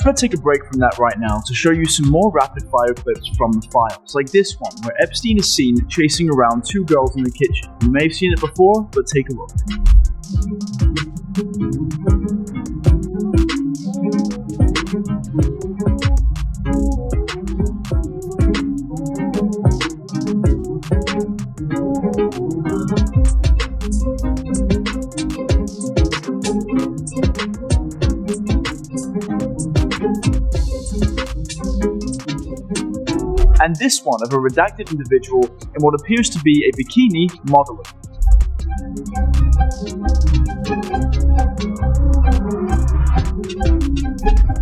I'm going to take a break from that right now to show you some more rapid-fire clips from the files, like this one, where Epstein is seen chasing around two girls in the kitchen. You may have seen it before, but take a look. And this one of a redacted individual in what appears to be a bikini modeling.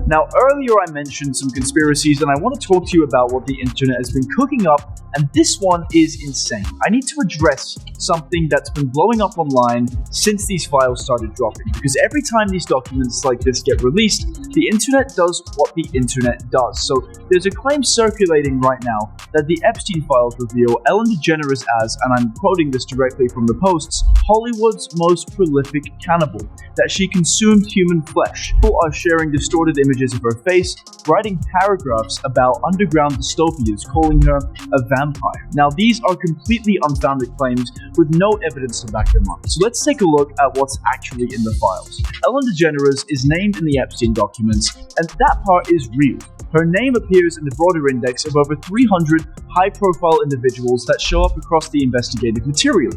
Now, earlier I mentioned some conspiracies, and I want to talk to you about what the internet has been cooking up, and this one is insane. I need to address something that's been blowing up online since these files started dropping, because every time these documents like this get released, the internet does what the internet does. So there's a claim circulating right now that the Epstein files reveal Ellen DeGeneres as, and I'm quoting this directly from the posts, Hollywood's most prolific cannibal, that she consumed human flesh. People are sharing distorted images of her face, writing paragraphs about underground dystopias, calling her a vampire. Now, these are completely unfounded claims with no evidence to back them up. So let's take a look at what's actually in the files. Ellen DeGeneres is named in the Epstein documents, and that part is real. Her name appears in the broader index of over 300 high-profile individuals that show up across the investigative materials.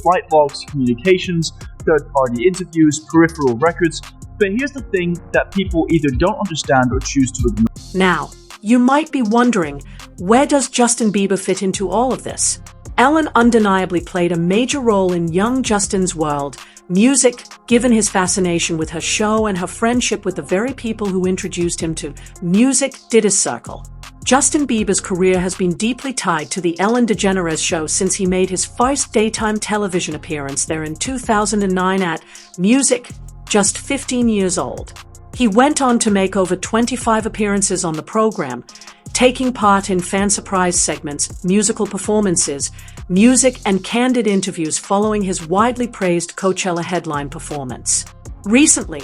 Flight logs, communications, third-party interviews, peripheral records. But here's the thing that people either don't understand or choose to ignore. Now, you might be wondering, where does Justin Bieber fit into all of this? Ellen undeniably played a major role in young Justin's world, music, given his fascination with her show and her friendship with the very people who introduced him to music did his circle. Justin Bieber's career has been deeply tied to the Ellen DeGeneres show since he made his first daytime television appearance there in 2009 at Music, just 15 years old. He went on to make over 25 appearances on the program, taking part in fan surprise segments, musical performances, music and candid interviews following his widely praised Coachella headline performance. Recently,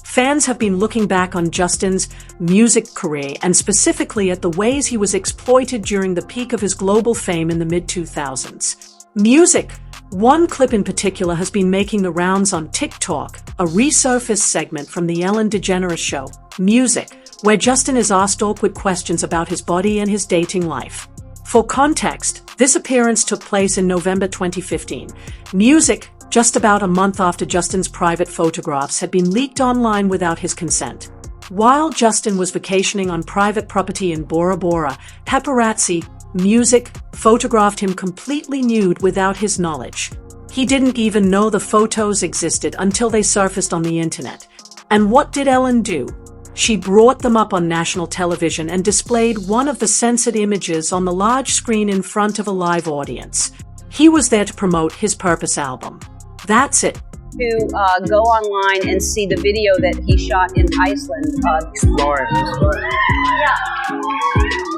fans have been looking back on Justin's music career and specifically at the ways he was exploited during the peak of his global fame in the mid-2000s. Music. One clip in particular has been making the rounds on TikTok, a resurfaced segment from the Ellen DeGeneres show, Music, where Justin is asked awkward questions about his body and his dating life. For context, this appearance took place in November 2015. Music, just about a month after Justin's private photographs had been leaked online without his consent. While Justin was vacationing on private property in Bora Bora, paparazzi, Music, photographed him completely nude without his knowledge. He didn't even know the photos existed until they surfaced on the internet. And what did Ellen do? She brought them up on national television and displayed one of the censored images on the large screen in front of a live audience. He was there to promote his Purpose album. That's it. To go online and see the video that he shot in Iceland. Exploring. Yeah.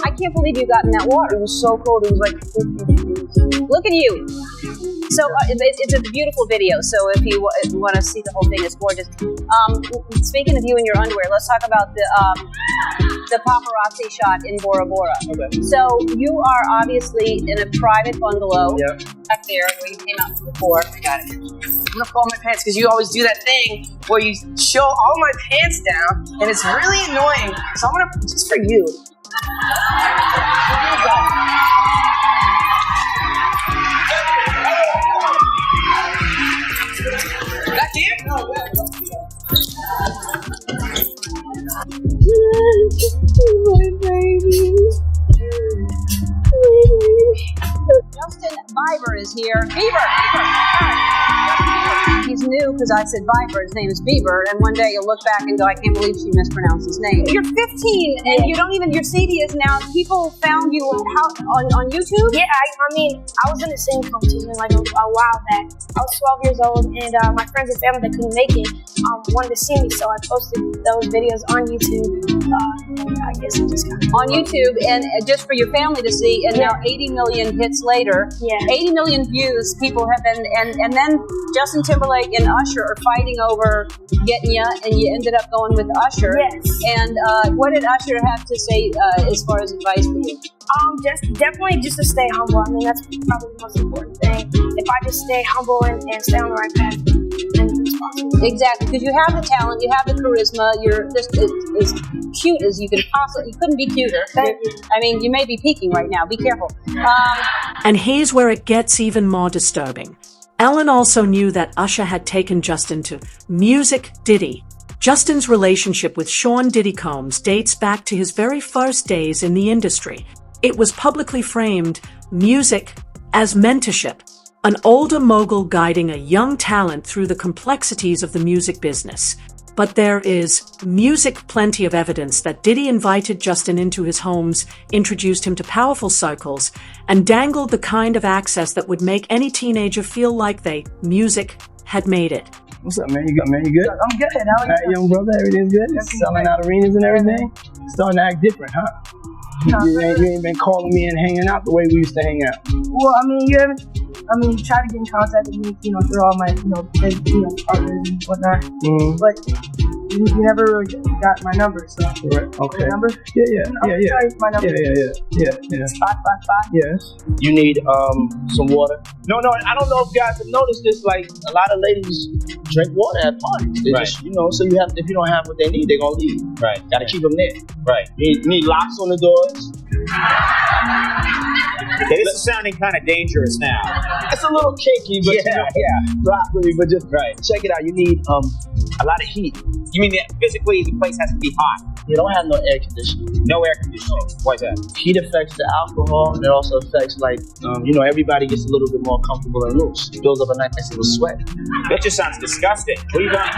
I can't believe you got in that water. It was so cold. It was like 50 degrees. Look at you. So it's a beautiful video. So if you want to see the whole thing, it's gorgeous. Speaking of you in your underwear, let's talk about the paparazzi shot in Bora Bora. Okay. So you are obviously in a private bungalow. Yep. Back there where you came out from before. I got it. I'm gonna pull my pants because you always do that thing where you show all my pants down, and it's really annoying. So I'm gonna just for you. Back here? No. Justin Bieber is here. Bieber! He's new because I said Bieber. His name is Bieber. And one day you'll look back and go, I can't believe she mispronounced his name. You're 15 and you don't even, your CD is now, people found you on YouTube? Yeah, I mean, I was in a singing competition like a while back. I was 12 years old and my friends and family that couldn't make it wanted to see me. So I posted those videos on YouTube. And I guess it just kind of... On YouTube and just for your family to see. And now 80 million hits later. Yeah. 80 million views people have been, and then Justin Timberlake and Usher are fighting over getting you, and you ended up going with Usher. Yes. And what did Usher have to say as far as advice for you? Definitely just to stay humble. I mean, that's probably the most important thing. If I just stay humble and stay on the right path, then it's possible. Exactly, because you have the talent, you have the charisma, you're just as cute as you could possibly. You couldn't be cuter. Thank you. I mean, you may be peeking right now. Be careful. And here's where it gets even more disturbing. Ellen also knew that Usher had taken Justin to Music Diddy. Justin's relationship with Sean Diddy Combs dates back to his very first days in the industry. It was publicly framed music as mentorship, an older mogul guiding a young talent through the complexities of the music business. But there is plenty of evidence that Diddy invited Justin into his homes, introduced him to powerful circles, and dangled the kind of access that would make any teenager feel like music had made it. What's up, man? You good? I'm good. How are you? All right, young brother, everything's good? Selling out arenas and everything? Starting to act different, huh? You ain't been calling me and hanging out the way we used to hang out. Well, I mean, you haven't. Try to get in contact with me, through all my, partners and whatnot. Mm-hmm. But you never really got my number, so. Right. Okay. Your number? Yeah. Tell you my number. Yeah. It's 555. Yes. You need some water? No, I don't know if guys have noticed this. Like, a lot of ladies drink water at parties. They just, so you have, if you don't have what they need, they're gonna leave. Right. Gotta keep them there. Right. You need locks on the doors. Okay, this is sounding kind of dangerous now. It's a little kinky, but broccoli, but just check it out. You need a lot of heat. You mean that physically the place has to be hot? You don't have no air conditioning. No air conditioning. Why is that? Heat affects the alcohol, and it also affects, everybody gets a little bit more comfortable and loose. It builds up a nice little sweat. That just sounds disgusting. What are you doing?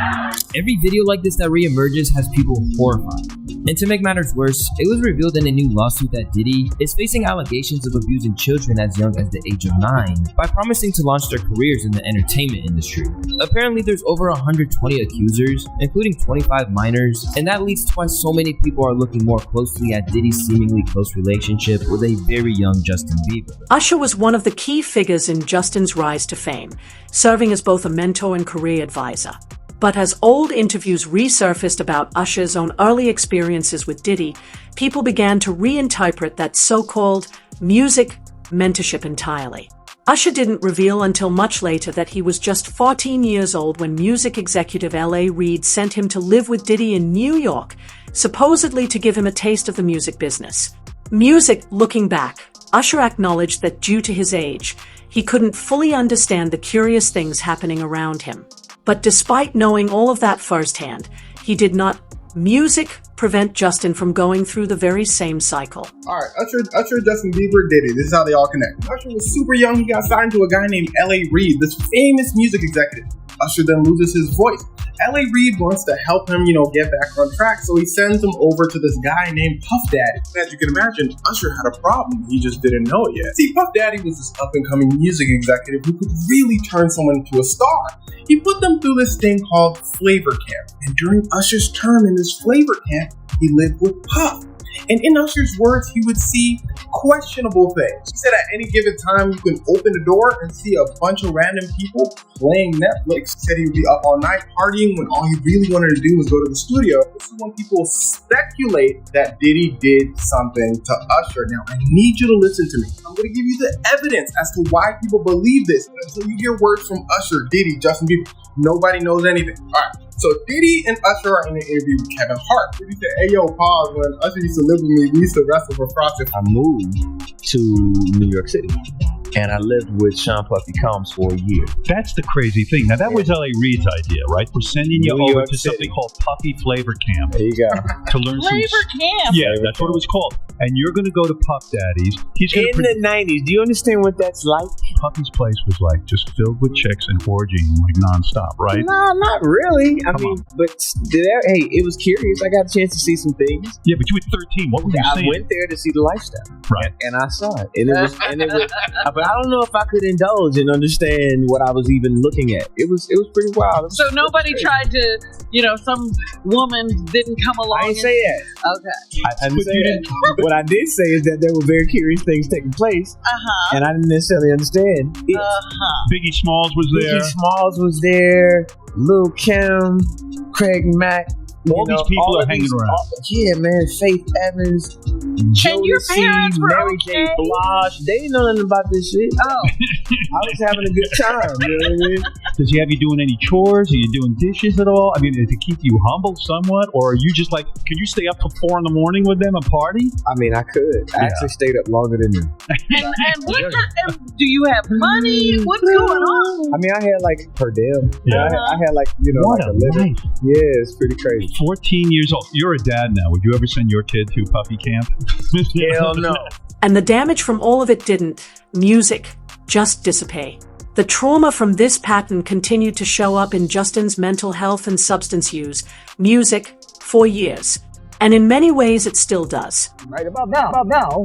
Every video like this that reemerges has people horrified. And to make matters worse, it was revealed in a new lawsuit that Diddy is facing allegations of abusing children as young as the age of 9 by promising to launch their careers in the entertainment industry. Apparently, there's over 120 accusers, including 25 minors, and that leads to why so many people are looking more closely at Diddy's seemingly close relationship with a very young Justin Bieber. Usher was one of the key figures in Justin's rise to fame, serving as both a mentor and career advisor. But as old interviews resurfaced about Usher's own early experiences with Diddy, people began to reinterpret that so-called music mentorship entirely. Usher didn't reveal until much later that he was just 14 years old when music executive L.A. Reid sent him to live with Diddy in New York, supposedly to give him a taste of the music business. Looking back, Usher acknowledged that due to his age, he couldn't fully understand the curious things happening around him. But despite knowing all of that firsthand, he did not prevent Justin from going through the very same cycle. Alright, Usher, Justin Bieber, Diddy. This is how they all connect. Usher was super young. He got signed to a guy named L.A. Reid, this famous music executive. Usher then loses his voice. L.A. Reid wants to help him, get back on track, so he sends him over to this guy named Puff Daddy. As you can imagine, Usher had a problem. He just didn't know it yet. See, Puff Daddy was this up-and-coming music executive who could really turn someone into a star. He put them through this thing called Flavor Camp, and during Usher's term in this Flavor Camp, he lived with Puff. And in Usher's words, he would see questionable things. He said at any given time, you can open the door and see a bunch of random people playing Netflix. He said he would be up all night partying when all he really wanted to do was go to the studio. This is when people speculate that Diddy did something to Usher. Now, I need you to listen to me. I'm going to give you the evidence as to why people believe this. But until you hear words from Usher, Diddy, Justin Bieber, nobody knows anything. All right. So Diddy and Usher are in an interview with Kevin Hart. Diddy said, "Hey yo, pause. When Usher used to live with me, we used to wrestle for profit." I moved to New York City, and I lived with Sean Puffy Combs for a year. That's the crazy thing. Now, that was L.A. Reid's idea, right? We're sending you over to something called Puffy Flavor Camp. There you go. To learn Flavor Camp? Yeah, that's what it was called. And you're going to go to Puff Daddy's. He's in the 90s. Do you understand what that's like? Puffy's place was like just filled with chicks and orgying like nonstop, right? No, not really. I mean, but hey, it was curious. I got a chance to see some things. Yeah, but you were 13. What were you saying? I went there to see the lifestyle. Right. And I saw it. And it was but I don't know if I could indulge and understand what I was even looking at. It was pretty wild. So nobody tried to, some woman didn't come along. I didn't say that. Okay. I didn't say that. what I did say is that there were very curious things taking place, and I didn't necessarily understand it. Biggie Smalls was there. Biggie Smalls was there. Lil' Kim, Craig Mack. All these people are hanging around. Yeah, man. Faith Evans, Jodeci, Mary J. Blige. They didn't know nothing about this shit. I was having a good time. You know what I mean? Does he have you doing any chores? Are you doing dishes at all? I mean, to keep you humble somewhat? Or are you just like, could you stay up till 4 a.m. with them and party? I mean, I could. I actually stayed up longer than them. And what kind do you have money? What's going on? I mean, I had like per diem. Yeah. I had like, you know, What like a a living. life. Yeah, it's pretty crazy. 14 years old. You're a dad now. Would you ever send your kid to puppy camp? Hell no. And the damage from all of it didn't, music, just dissipate. The trauma from this pattern continued to show up in Justin's mental health and substance use, music, for years. And in many ways, it still does. Right about now,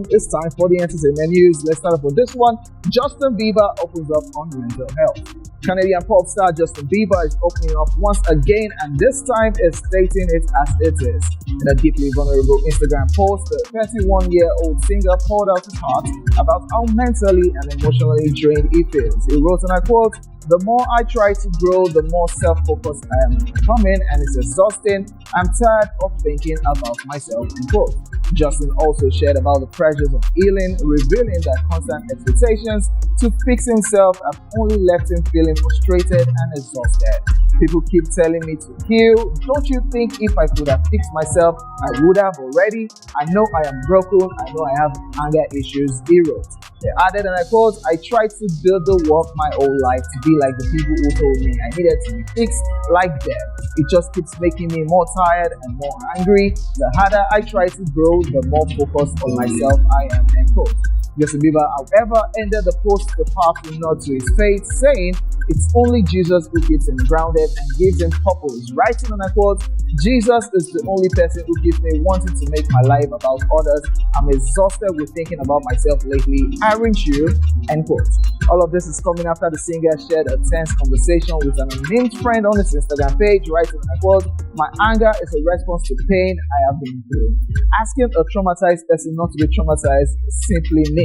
it's time for the entertainment news. Let's start off with this one. Justin Bieber opens up on mental health. Canadian pop star Justin Bieber is opening up once again, and this time is stating it as it is. In a deeply vulnerable Instagram post, the 31-year-old singer poured out his heart about how mentally and emotionally drained he feels. He wrote, and I quote, "The more I try to grow, the more self-focused I am becoming, and it's exhausting. I'm tired of thinking about myself," end quote. Justin also shared about the pressures of healing, revealing that constant expectations to fix himself have only left him feeling frustrated and exhausted. "People keep telling me to heal. Don't you think if I could have fixed myself, I would have already? I know I am broken. I know I have anger issues," he wrote. He added, and I quote, "I tried to build the world my whole life to be like the people who told me I needed to be fixed like them. It just keeps making me more tired and more angry. The harder I try to grow, the more focused on myself I am," end quote. Justin Bieber, however, ended the post with a powerful nod to his faith, saying, "It's only Jesus who keeps him grounded and gives him purpose," writing, and I quote, "Jesus is the only person who keeps me wanting to make my life about others. I'm exhausted with thinking about myself lately. Aren't you?" end quote. All of this is coming after the singer shared a tense conversation with an unnamed friend on his Instagram page, writing, and I quote, "My anger is a response to pain I have been through. Asking a traumatized person not to be traumatized simply means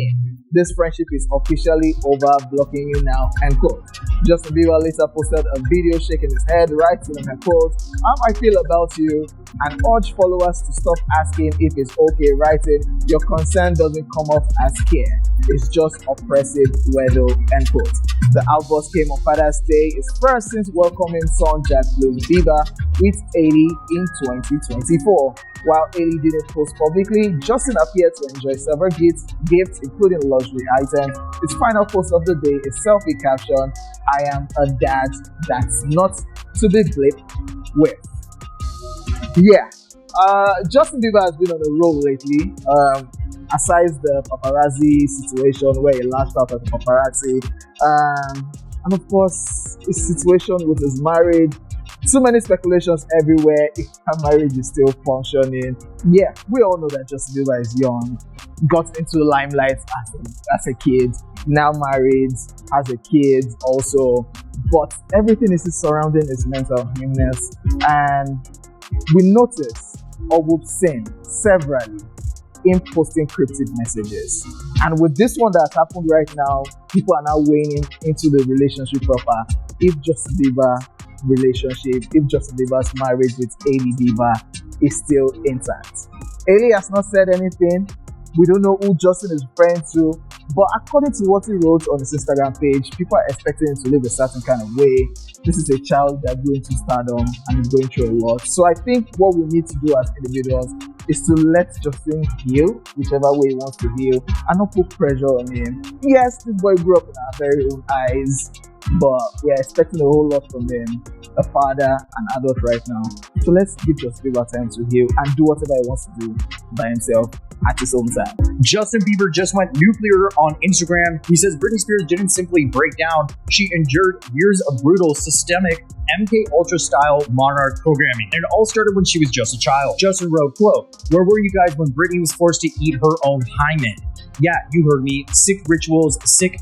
this friendship is officially over, blocking you now," end quote. Justin Bieber later posted a video shaking his head, writing, and I quote, "How I feel about you, and urge followers to stop asking if it's okay," writing, "Your concern doesn't come off as care. It's just oppressive weather," end quote. The outburst came on Father's Day, his first since welcoming son Jack Bieber with Hailey in 2024. While Hailey didn't post publicly, Justin appeared to enjoy several gifts including luxury items. His final post of the day is selfie caption, "I am a dad that's not to be blipped with." Yeah, Justin Bieber has been on a roll lately. Aside the paparazzi situation where he lashed out at the paparazzi, and of course his situation with his marriage. Too many speculations everywhere if her marriage is still functioning. Yeah, we all know that Justin Bieber is young, got into limelight as a kid, now married, has a kid also, but everything is surrounding his mental illness, and we notice, or we've seen severally, him posting cryptic messages. And with this one that happened right now, people are now weighing into the relationship proper. If Justin Bieber's marriage with Hailey Bieber is still intact. Hailey has not said anything. We don't know who Justin is referring to, but according to what he wrote on his Instagram page, people are expecting him to live a certain kind of way. This is a child that's going to stardom and is going through a lot. So I think what we need to do as individuals is to let Justin heal, whichever way he wants to heal, and not put pressure on him. Yes, this boy grew up in our very own eyes, but we are expecting a whole lot from him, a father, an adult right now. So let's give Justin Bieber time to heal and do whatever he wants to do by himself at his own time. Justin Bieber just went nuclear on Instagram. He says Britney Spears didn't simply break down. She endured years of brutal, systemic, MK Ultra style monarch programming. And it all started when she was just a child. Justin wrote, quote, "Where were you guys when Britney was forced to eat her own hymen? Yeah, you heard me. Sick rituals, sick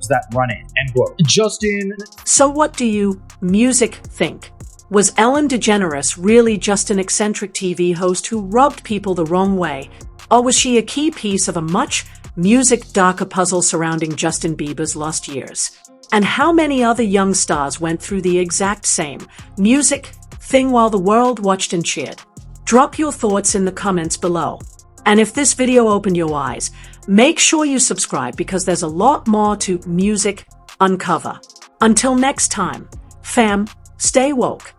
that run it," end quote. Justin. So what do you, music, think? Was Ellen DeGeneres really just an eccentric TV host who rubbed people the wrong way? Or was she a key piece of a much music darker puzzle surrounding Justin Bieber's lost years? And how many other young stars went through the exact same music thing while the world watched and cheered? Drop your thoughts in the comments below. And if this video opened your eyes, make sure you subscribe because there's a lot more to Music Uncover. Until next time, fam, stay woke.